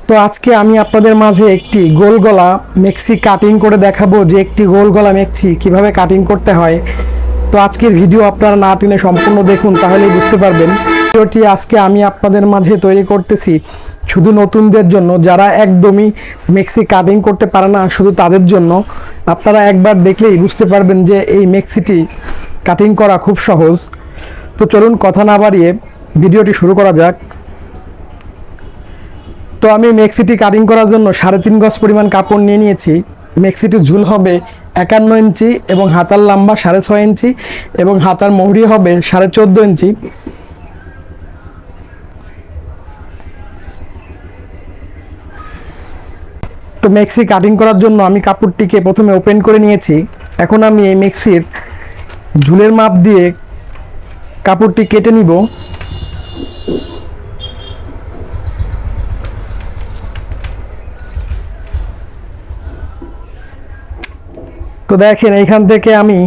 তো আজকে আমি আপনাদের মাঝে একটি গোল গলা মেক্সি কাটিং করে দেখাবো যে একটি গোল গলা মেক্সি কিভাবে কাটিং করতে হয়। তো আজকের ভিডিও আপনারা না টেনে সম্পূর্ণ দেখুন, তাহলেই বুঝতে পারবেন। ভিডিওটি আজকে আমি আপনাদের মাঝে তৈরি করতেছি শুধু নতুনদের জন্য, যারা একদমই মেক্সি কাটিং করতে পারে না, শুধু তাদের জন্য। আপনারা একবার দেখলেই বুঝতে পারবেন যে এই মেক্সিটি কাটিং করা খুব সহজ। তো চলুন কথা না বাড়িয়ে ভিডিওটি শুরু করা যাক। তো আমি মেক্সিটি কাটিং করার জন্য 3.5 গজ পরিমাণ কাপড় নিয়ে নিয়েছি। মেক্সিটির ঝুল হবে 51 ইঞ্চি এবং হাতার লম্বা 6.5 ইঞ্চি এবং হাতার মহরি হবে 14.5 ইঞ্চি। তো মেক্সি কাটিং করার জন্য আমি কাপড়টিকে প্রথমে ওপেন করে নিয়েছি। এখন আমি এই মেক্সির ঝুলের মাপ দিয়ে কাপড়টি কেটে নিব। তো দেখেন, এইখান থেকে আমি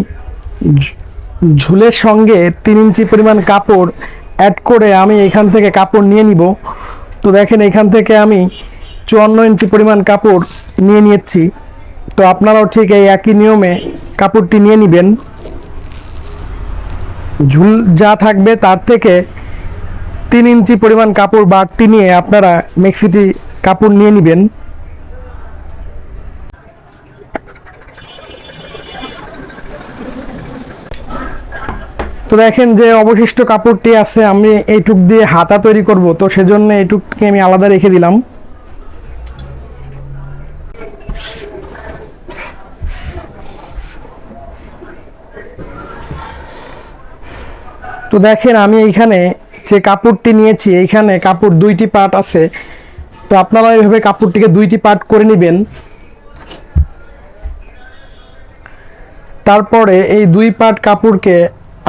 ঝুলের সঙ্গে 3 ইঞ্চি পরিমাণ কাপড় অ্যাড করে আমি এখান থেকে কাপড় নিয়ে নিব। তো দেখেন, এখান থেকে আমি 54 ইঞ্চি পরিমাণ কাপড় নিয়ে নিচ্ছি। তো আপনারাও ঠিক এই একই নিয়মে কাপড়টি নিয়ে নেবেন। ঝুল যা থাকবে তার থেকে 3 ইঞ্চি পরিমাণ কাপড় বাড়তি নিয়ে আপনারা মেক্সিটি কাপড় নিয়ে নেবেন। তো দেখেন যে অবশিষ্ট কাপড়টি আছে, আমি এইটুক দিয়ে হাতা তৈরি করব, তো সেজন্য এইটুককে আমি আলাদা রেখে দিলাম। তো দেখেন, আমি এইখানে যে কাপড়টি নিয়েছি, এইখানে কাপড় 2টি পার্ট আছে। তো আপনারা এইভাবে কাপড়টিকে 2টি পার্ট করে নেবেন। তারপরে এই 2 পার্ট কাপড়কে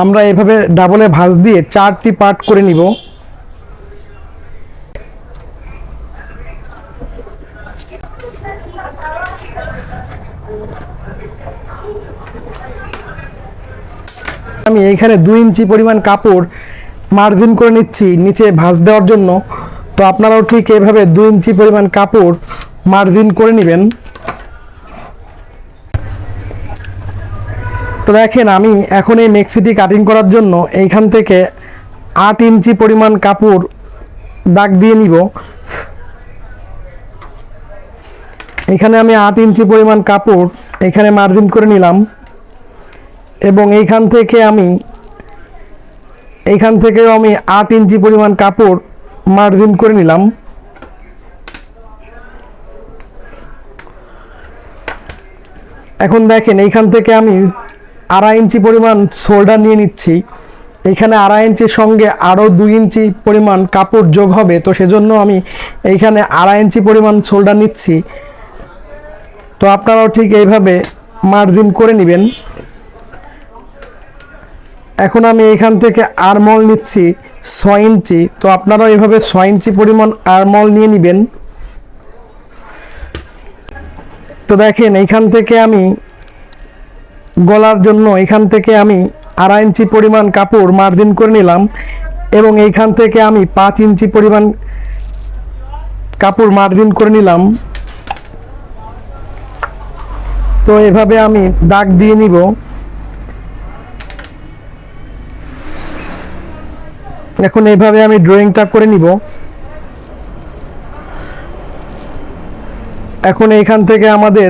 আমরা এভাবে ডাবলে ভাঁজ দিয়ে 4টি পার্ট করে নিব। আমি এইখানে 2 ইঞ্চি পরিমাণ কাপড় মার্জিন করে নিচ্ছি নিচে ভাঁজ দেওয়ার জন্য। তো আপনারাও ঠিক এইভাবে 2 ইঞ্চি পরিমাণ কাপড় মার্জিন করে নেবেন। তো দেখেন, আমি এখন এই মেক্সিটি কাটিং করার জন্য এইখান থেকে 8 ইঞ্চি পরিমাণ কাপড় দাগ দিয়ে নিব। এখানে আমি 8 ইঞ্চি পরিমাণ কাপড় এখানে মার্জিন করে নিলাম এবং এইখান থেকেও আমি 8 ইঞ্চি পরিমাণ কাপড় মার্জিন করে নিলাম। এখন দেখেন, এইখান থেকে আমি 2.5 ইঞ্চি পরিমাণ শোল্ডার নিয়ে নিচ্ছি। এইখানে 2.5 ইঞ্চির সঙ্গে আরও 2 ইঞ্চি পরিমাণ কাপড় যোগ হবে, তো সেজন্য আমি এইখানে 2.5 ইঞ্চি পরিমাণ শোল্ডার নিচ্ছি। তো আপনারাও ঠিক এইভাবে মার্জিন করে নেবেন। এখন আমি এইখান থেকে আর্মহোল নিচ্ছি 6 ইঞ্চি। তো আপনারাও এইভাবে 6 ইঞ্চি পরিমাণ আর্মহোল নিয়ে নেবেন। তো দেখেন, এইখান থেকে আমি গলার জন্য এখান থেকে আমি 2.5 ইঞ্চি পরিমাণ কাপড় মার্জিন করে নিলাম এবং এইখান থেকে আমি 5 ইঞ্চি পরিমাণ কাপড় মার্জিন করে নিলাম। তো এভাবে আমি দাগ দিয়ে নিব। এখন এইভাবে আমি ড্রয়িংটা করে নিব। এখন এইখান থেকে আমাদের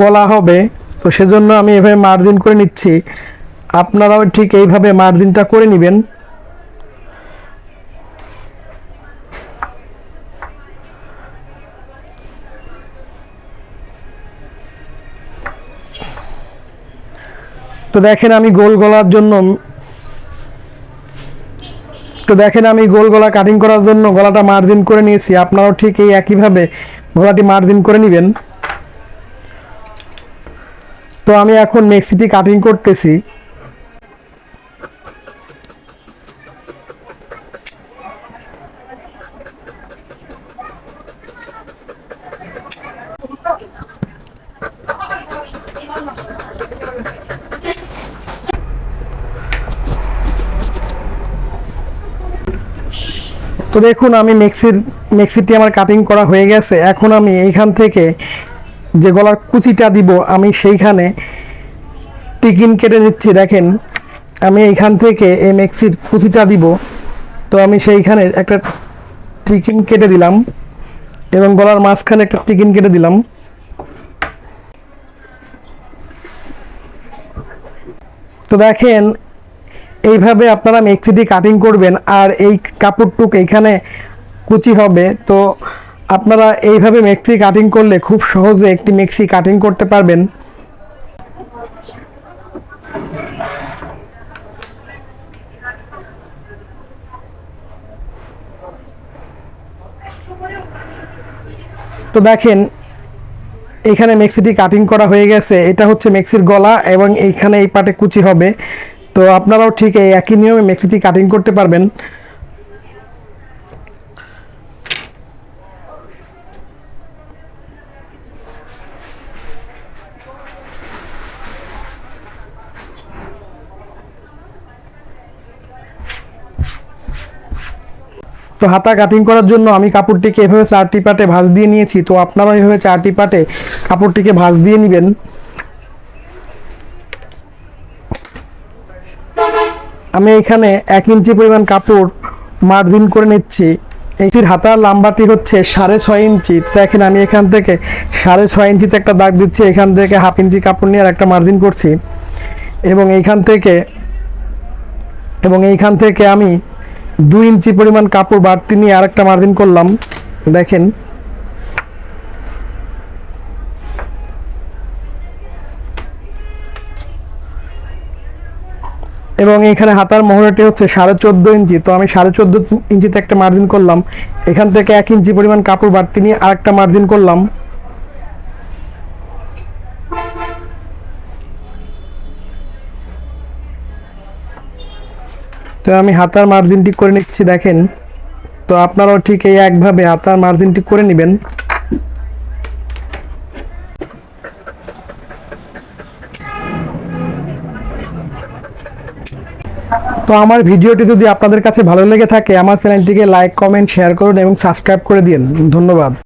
গলা হবে, তো সেজন্য আমি এভাবে মার্জিন করে নিচ্ছি। আপনারাও ঠিক এইভাবে মার্জিনটা করে নেবেন। তো দেখেন, আমি গোল গলা কাটিং করার জন্য গলাটা মার্জিন করে নিয়েছি। আপনারাও ঠিক এই একইভাবে গলাটি মার্জিন করে নেবেন। তো আমি এখন মেক্সিটি কাটিং করতেছি। তো তো দেখুন আমি মেক্সিটি আমার কাটিং করা হয়ে গেছে। এখন আমি এইখান থেকে যে গলার কুচিটা দিব আমি সেইখানে টিকিন কেটে নিচ্ছি। দেখেন আমি এইখান থেকে এই মেক্সির কুচিটা দিব, তো আমি সেইখানে একটা টিকিন কেটে দিলাম এবং গলার মাঝখানে একটা টিকিন কেটে দিলাম। তো দেখেন এইভাবে আপনারা মেক্সিটি কাটিং করবেন আর এই কাপড়টুক এইখানে কুচি হবে। তো আপনারা এইভাবে মেক্সি কাটিং করলে খুব সহজে একটি মেক্সি কাটিং করতে পারবেন। তো দেখেন এখানে মেক্সিটি কাটিং করা হয়ে গেছে। এটা হচ্ছে মেক্সির গলা এবং এইখানে এই পাটে কুচি হবে। তো আপনারাও ঠিক এই একই নিয়মে মেক্সিটি কাটিং করতে পারবেন। তো হাতা কাটিং করার জন্য আমি কাপড়টিকে এভাবে 4টি পাটে ভাঁজ দিয়ে নিয়েছি। তো আপনারা এইভাবে 4টি পাটে কাপড়টিকে ভাঁজ দিয়ে নেবেন। আমি এখানে 1 ইঞ্চি পরিমাণ কাপড় মার্জিন করে নিচ্ছি। এটির হাতার লম্বাটি হচ্ছে 6.5 ইঞ্চি। তো দেখেন আমি এখান থেকে 6.5 ইঞ্চিতে একটা দাগ দিচ্ছি, এখান থেকে 1/2 ইঞ্চি কাপড় নিয়ে আর একটা মার্জিন করছি এবং এইখান থেকে আমি 2 ইঞ্চি পরিমাণ কাপড় বাড়তি নিয়ে আরেকটা মার্জিন করলাম। দেখেন এবং এখানে হাতার মহড়াটি হচ্ছে 14.5 ইঞ্চি। তো আমি 14.5 ইঞ্চিতে একটা মার্জিন করলাম। এখান থেকে 1 ইঞ্চি পরিমাণ কাপড় বাড়তি নিয়ে আরেকটা মার্জিন করলাম। তো আমি হাতার মার্জিনটি করে নিচ্ছি। দেখেন তো আপনারাও ঠিক এই একভাবে হাতার মার্জিনটি করে নেবেন। তো আমার ভিডিওটি যদি আপনাদের কাছে ভালো লেগে থাকে আমার চ্যানেলটিকে লাইক, কমেন্ট, শেয়ার করুন এবং সাবস্ক্রাইব করে দিন। ধন্যবাদ।